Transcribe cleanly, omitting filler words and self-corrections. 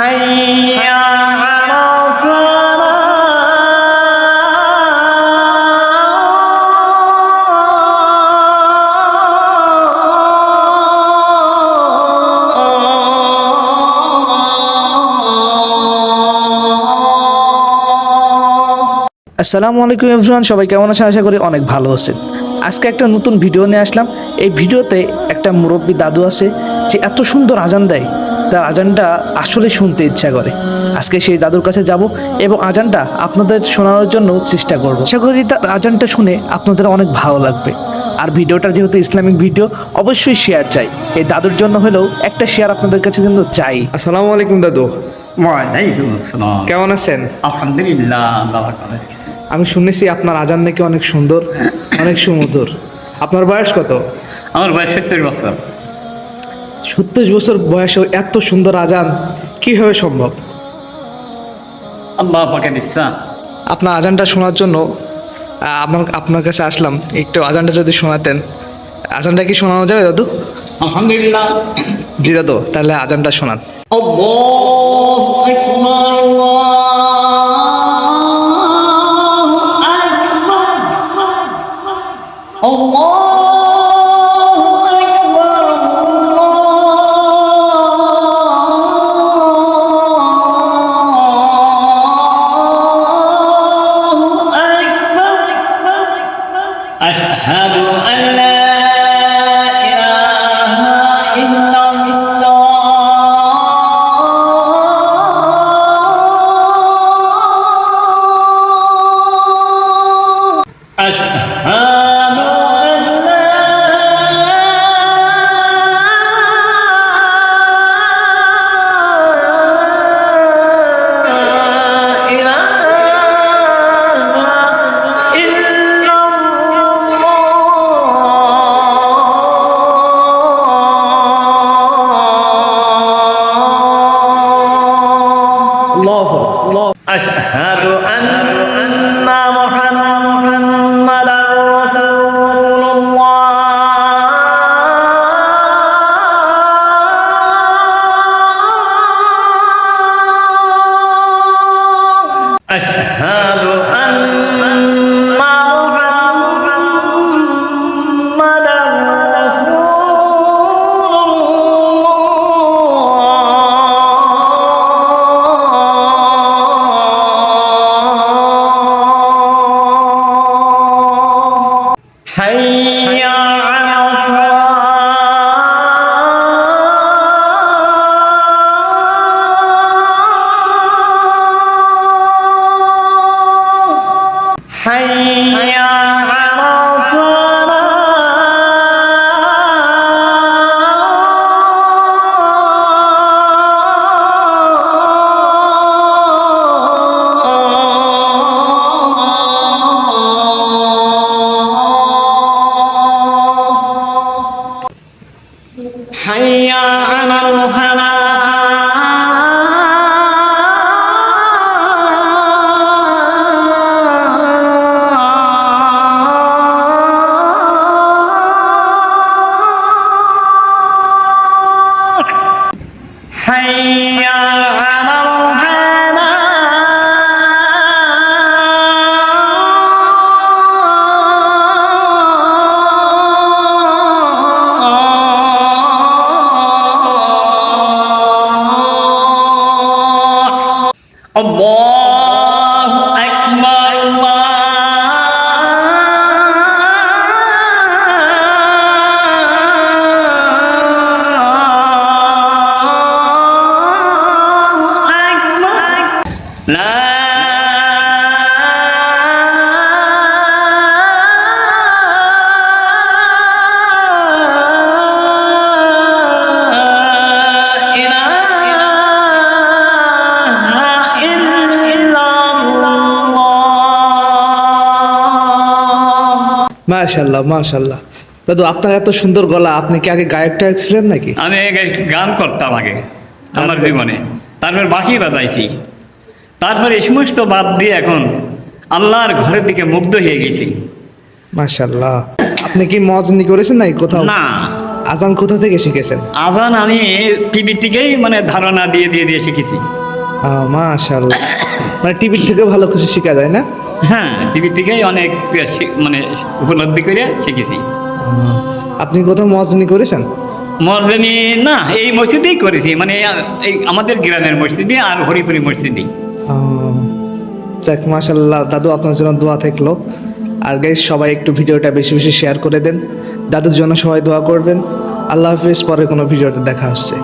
حي على আসসালামু আলাইকুম এভরিওয়ান, সবাই কেমন আছেন? আশা করি অনেক ভালো আছেন। আজকে একটা নতুন ভিডিও নিয়ে আসলাম। এই ভিডিওতে একটা মুরব্বী দাদু আছে যে এত সুন্দর আজান দেয়, তার আজানটা আসলে শুনতে ইচ্ছা করে। আজকে সেই দাদুর কাছে যাব এবং আজানটা আপনাদের শোনানোর জন্য চেষ্টা করব। আশা করি তার আজানটা শুনে আপনাদের অনেক ভালো লাগবে। আর ভিডিওটা যেহেতু ইসলামিক ভিডিও, অবশ্যই শেয়ার চাই। এই দাদুর জন্য হলেও একটা শেয়ার আপনাদের কাছে কিন্তু চাই। আসসালামু আলাইকুম দাদু, ওয়ালাইকুম আসসালাম। কেমন আছেন? আলহামদুলিল্লাহ, আল্লাহ ভালো রাখছে। আমি শুনেছি আপনার আজান নাকি অনেক সুন্দর, অনেক সুমধুর। আপনার বয়স কত? আমার বয়স 70 বছর। 70 বছর বয়সে এত সুন্দর আজান কিভাবে সম্ভব? আল্লাহ পাকের ইচ্ছা। আপনার আজানটা শোনার জন্য আপনার কাছে আসলাম। একটু আজানটা যদি শোনাতেন। আজানটা কি শোনানো যাবে দাদু? আলহামদুলিল্লাহ। জি দাদু, তাহলে আজানটা শোনান। আল্লাহু আকবার, আল্লাহু আকবার, আশহাদু আল্লা أشهد أن محمدا رسول الله أشهد أن محمدا رسول حي على الصلاة حي على الصلاة حي على الفلاح حي على الفلاح الله أكبر الله أكبر لا إله إلا الله মাশাআল্লাহ মাশাআল্লাহ। দাদু, আপনার এত সুন্দর গলা, আপনি কি আগে গায়ক টায়ক ছিলেন নাকি? আমি গান করতাম আগে আমার জীবনে, তারপর বাকি বাজাইছি, তারপরে এই সমস্ত বাদ দিয়ে এখন আল্লাহর ঘরের দিকে মুগ্ধ হয়ে গেছি। মাশাআল্লাহ। আপনি কি মজনি করেছেন নাকি কোথাও? না, আজান কোথা থেকে শিখেছেন? আজান আমি টিভি থেকেই মানে ধারণা দিয়ে দিয়ে দিয়ে শিখেছি। মাশাআল্লাহ, মানে টিভির থেকে ভালো কিছু শেখা যায় না? হ্যাঁ, টিভি থেকেই অনেক মানে উপলব্ধি করে শিখেছি। আপনি কোথাও মজনি করেছেন? মর্দানি না, এই মসজিদেই করেছি, মানে এই আমাদের গ্রামের মসজিদে আর হরিপুরি মসজিদে। যাক মাশাআল্লাহ দাদু, আপনার জন্য দোয়া থাকলো। আর গাইস, সবাই একটু ভিডিওটা বেশি বেশি শেয়ার করে দেন, দাদুর জন্য সবাই দোয়া করবেন। আল্লাহ হাফিজ, পরে কোনো ভিডিওতে দেখা হচ্ছে।